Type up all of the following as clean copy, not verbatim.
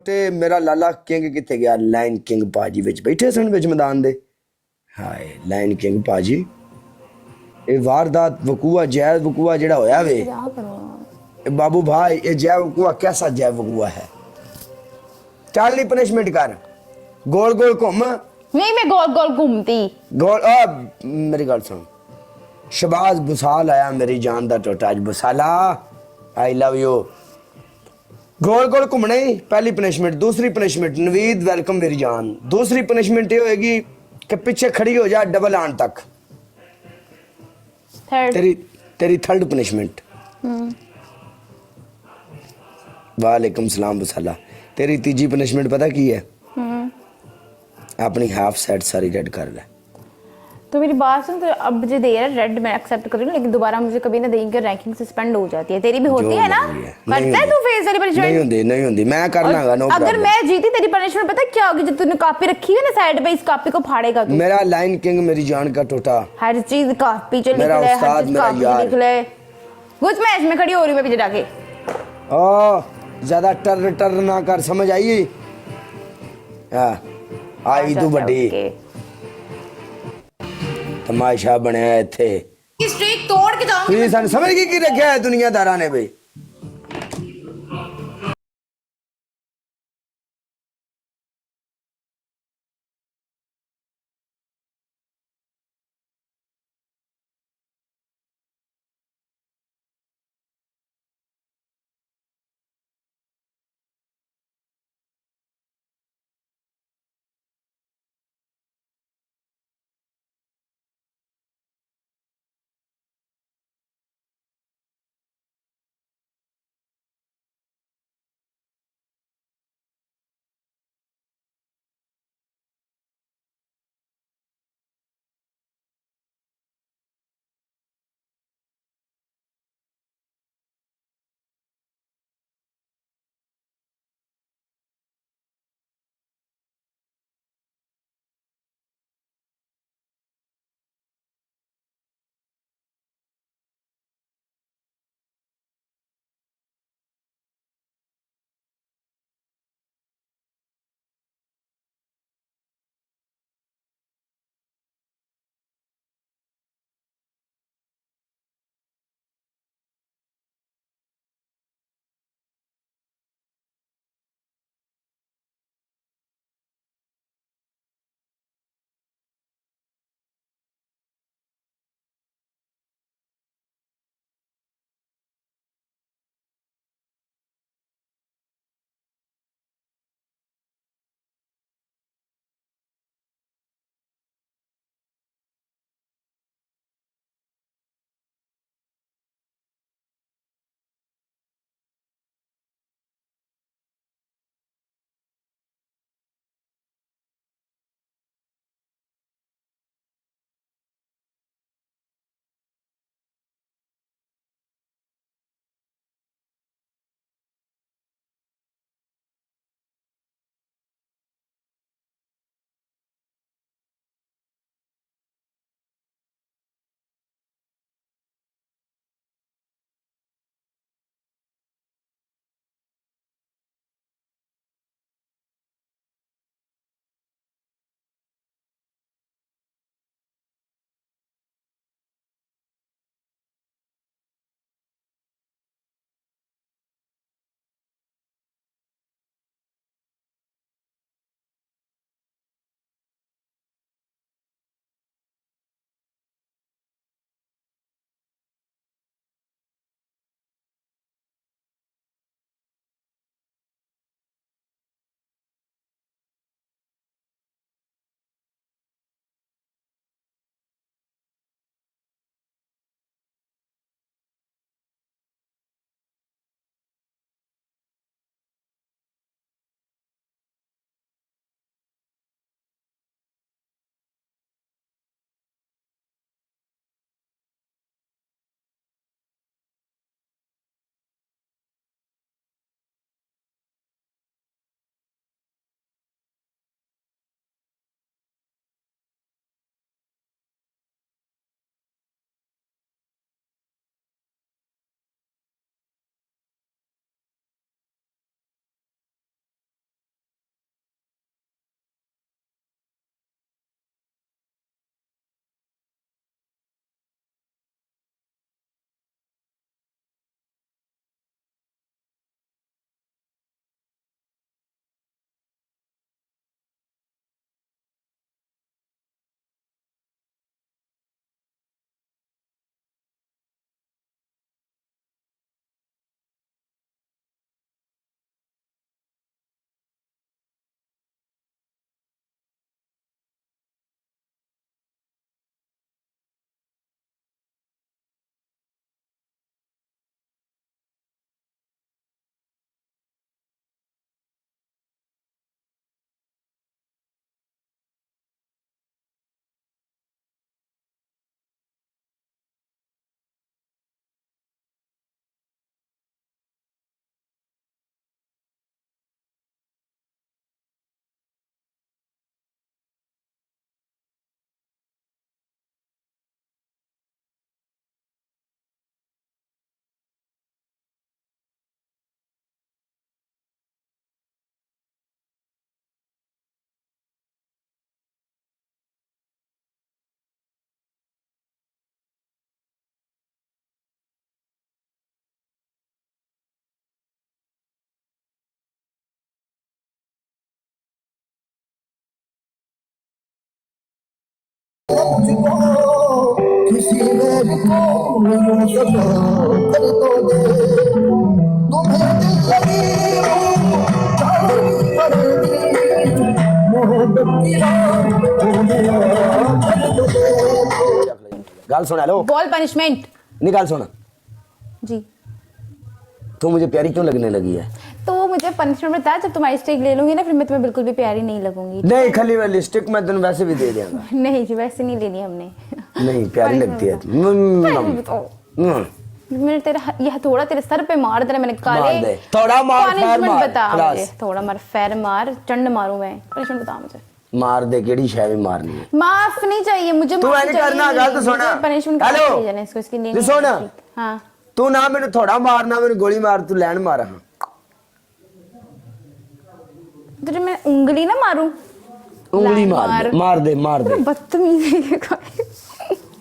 ते मेरा लाला किंग किथे गया लाइन किंग पाजी विच बैठे सन विच मैदान दे हाय लाइन किंग पाजी ये वारदात वकूआ जैज वकूआ जेड़ा होया वे बाबू भाई ये जय वकूआ कैसा जय वकूआ है चल नहीं पनिशमेंट कर गोल गोल घूम नहीं मैं गोल गोल घूमती गोल मेरी गल सुन शबाज बुसाल आया मेरी जान दा टोटा अज बुसाला आई लव यू गोल गोल घूमने पहली पनिशमेंट दूसरी पनिशमेंट नवीद वेलकम मेरी जान दूसरी पनिशमेंट ये होएगी कि पीछे खड़ी हो जा डबल आन तक तेरी तेरी थर्ड पनिशमेंट वालेकुम सलाम बुसाला तेरी तीजी पनिशमेंट पता की है अपनी हाफ सेट सारी रेड कर ले तो मेरी बात सुन तो अब मुझे दे रहा है रेड मैं एक्सेप्ट कर रही हूँ लेकिन दोबारा मुझे कभी ना देंगे रैंकिंग सस्पेंड हो जाती है तेरी भी होती है ना करता है तू फेस वाली पनिशमेंट नहीं होती मैं करनागा नो अगर मैं जीती तेरी पनिशमेंट पता क्या होगी जो तूने कॉपी रखी है ना साइड पे इस कॉपी को फाड़ेगा तू मेरा लाइन किंग मेरी जान का टोटा हर चीज कॉपी च लिख मेरा ले उस्ताद, हर चीज मेरा कॉपी यार। लिख ले कुछ मैच में खड़ी हो रही मैं पीछे जाके ओ ज्यादा टर टर ना कर समझ आई हां आई तू बड़ी तमाशा बनया इथे स्ट्रीक तोड़ के जाऊंगी तू समझ गई की रखा है दुनियादारा ने भाई किसी मेरी को यूं सजा कर तो दे तुम्हें दिल लगी चाहनी पड़ेगी मोहब्बत की राह कर तो दे गल सुन हेलो बॉल पनिशमेंट। नहीं गल सुन जी तू मुझे प्यारी क्यों लगने लगी है तो मुझे पनिशमेंट बता, जब तुम्हारी स्टिक ले लूंगी ना फिर मैं तुम्हें बिल्कुल भी प्यारी नहीं लगूंगी। नहीं खाली मैं लिपस्टिक मैं तेन वैसे भी दे देंगा नहीं जी वैसे नहीं लेनी हमने। नहीं प्यारी लगती है मैंने तेरा यह थोड़ा तेरे सर पे मार देना, मैंने मार काले दे थोड़ा मार फैर पनिशमेंट मार बता खलास मुझे, थोड़ा मार फैर मार चंड मारूं मैं, पनिशमेंट बता मुझे। मार दे केड़ी शय भी मारनी है माफ नहीं चाहिए मुझे, तू ऐसे करना गलत सुना पनिशमेंट हेलो इसको इसकी तू सुन हां तू ना मैंने थोड़ा मारना मैंने गोली मार तू लैंड मार हां तुझे मैं उंगली ना मारूं, उंगली मार दे बदतमीज है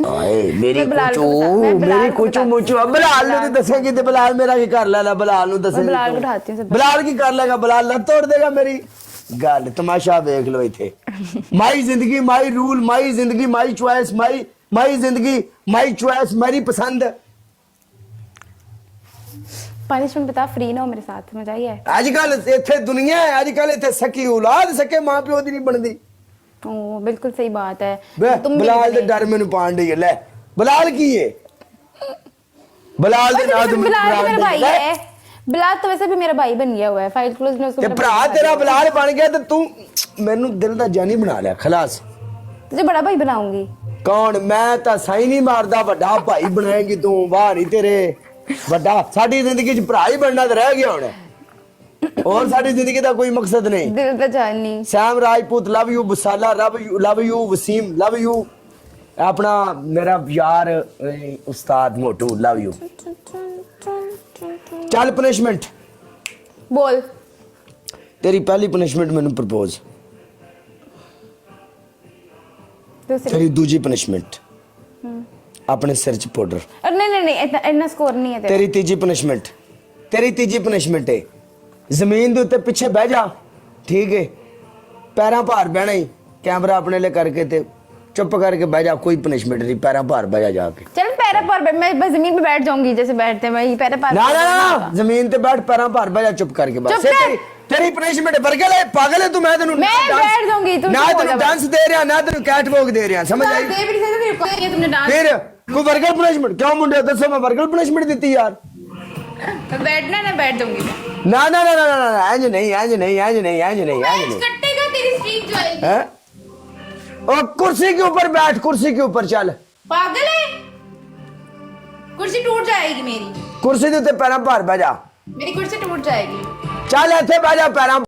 आए मेरी मैं बिलाल को कुचू मैं बिलाल मेरी को कुचू बताती मुचू अब बिलाल ने दसेगी ते बिलाल मेरा की कर लेला बिलाल नु दसेगी बिलाल को उठाती हूं सब। बिलाल की कर लेगा बिलाल लत तोड़ देगा मेरी गल तमाशा देख लो इथे माई जिंदगी माई रूल माई जिंदगी माई चॉइस माई जिंदगी माई चॉइस मेरी पसंद पनिशमेंट बता, फ्री ना हो मेरे साथ, मजा ही है। आजकल इथे दुनिया है आजकल इथे सकी औलाद सके मां प्यो दी नहीं बनदी ओ बिल्कुल सही बात है। तुम बिलाल दे डर मेनू पाण दी ले बिलाल की है बिलाल दे ना तुम बिलाल तो मेरा भाई है, बिलाल तो वैसे भी मेरा भाई बन गया हुआ है, फाइल क्लोज में उसको ते मेरा भरा भाई तेरा बना बिलाल बन गया ते तू मेनू दिल दा जानी बना लिया खलास दिया। तुझे बड़ा भाई बनाऊंगी। कौन मैं ਤਾਂ ਸਾਈ ਨਹੀਂ ਮਾਰਦਾ ਵੱਡਾ ਭਾਈ ਬਣਾਏਗੀ ਤੂੰ ਵਾਹ ਨਹੀਂ ਤੇਰੇ ਵੱਡਾ ਸਾਡੀ ਜ਼ਿੰਦਗੀ 'ਚ ਭਰਾ ਹੀ ਬਣਨਾ ਤੇ ਰਹਿ ਗਿਆ ਹੁਣ और साडी जिंदगी का कोई मकसद नहीं दिल तो जानी सैम राजपूत लव यू बसाला love you Waseem love you अपना मेरा यार उस्ताद मोटू लव यू चल पनिशमेंट बोल। तेरी पहली पनिशमेंट मैनू प्रपोज दूसरी तेरी दूजी पनिशमेंट अपने सिर च पाउडर नहीं इतना स्कोर नहीं है तेरी तीजी पनिशमेंट है ਜ਼ਮੀਨ ਦੇ ਉੱਤੇ ਪਿੱਛੇ ਬਹਿ ਜਾ ਠੀਕ ਹੈ ਪੈਰਾਂ ਭਾਰ ਬਹਿਣਾ ਹੀ ਕੈਮਰਾ ਆਪਣੇ ਲਈ ਕਰਕੇ ਤੇ ਚੁੱਪ ਕਰਕੇ ਬਹਿ ਜਾ ਕੋਈ ਪਨਿਸ਼ਮੈਂਟ ਨਹੀਂ ਪੈਰਾਂ ਭਾਰ ਬਹਿ ਜਾ ਕੇ चल पैरा पर मैं बस जमीन पे बैठ जाऊंगी जैसे बैठते हैं वही पैरा पर ਨਾ ਨਾ ਨਾ ਜ਼ਮੀਨ ਤੇ ਬੈਠ ਪੈਰਾਂ ਭਾਰ ਬਹਿ ਜਾ ਚੁੱਪ ਕਰਕੇ ਬਸ ਚੁੱਪ ਕਰ। ਤੇਰੀ ਪਨਿਸ਼ਮੈਂਟ ਬਰਗਲ ਹੈ ਪਾਗਲ ਹੈ ਤੂੰ ਮੈਂ ਤੈਨੂੰ मैं बैठ जाऊंगी तू ਨਾ ਤੈਨੂੰ ਡਾਂਸ ਦੇ ਰਿਹਾ ਨਾ ਤੈਨੂੰ ਕੈਟ ਵੌਕ ਦੇ ਰਿਹਾ ਸਮਝ ਆਈ दे भी नहीं सकते तेरे को, ये तुमने डांस ਫਿਰ ਕੋਈ ਬਰਗਲ ਪਨਿਸ਼ਮੈਂਟ ਕਿਉਂ ਮੁੰਡੇ ਦੱਸੋ ਮੈਂ ਬਰਗਲ ਪਨਿਸ਼ਮੈਂਟ ਦਿੱਤੀ ਯਾਰ बैठना ना बैठ जाऊंगी मैं। ਨਾ ਨਾ ਨਾ ਨਾ ਨਾ ਇੰਜ ਨਹੀਂ कटेगा तेरी स्ट्रीक जो आएगी। हैं और कुर्सी के ऊपर बैठ कुर्सी के ऊपर चल पागल है, कुर्सी टूट जाएगी मेरी, कुर्सी के उत्ते पैरां भार बह जा मेरी कुर्सी टूट जाएगी। चल इत्थे बह जा पैरां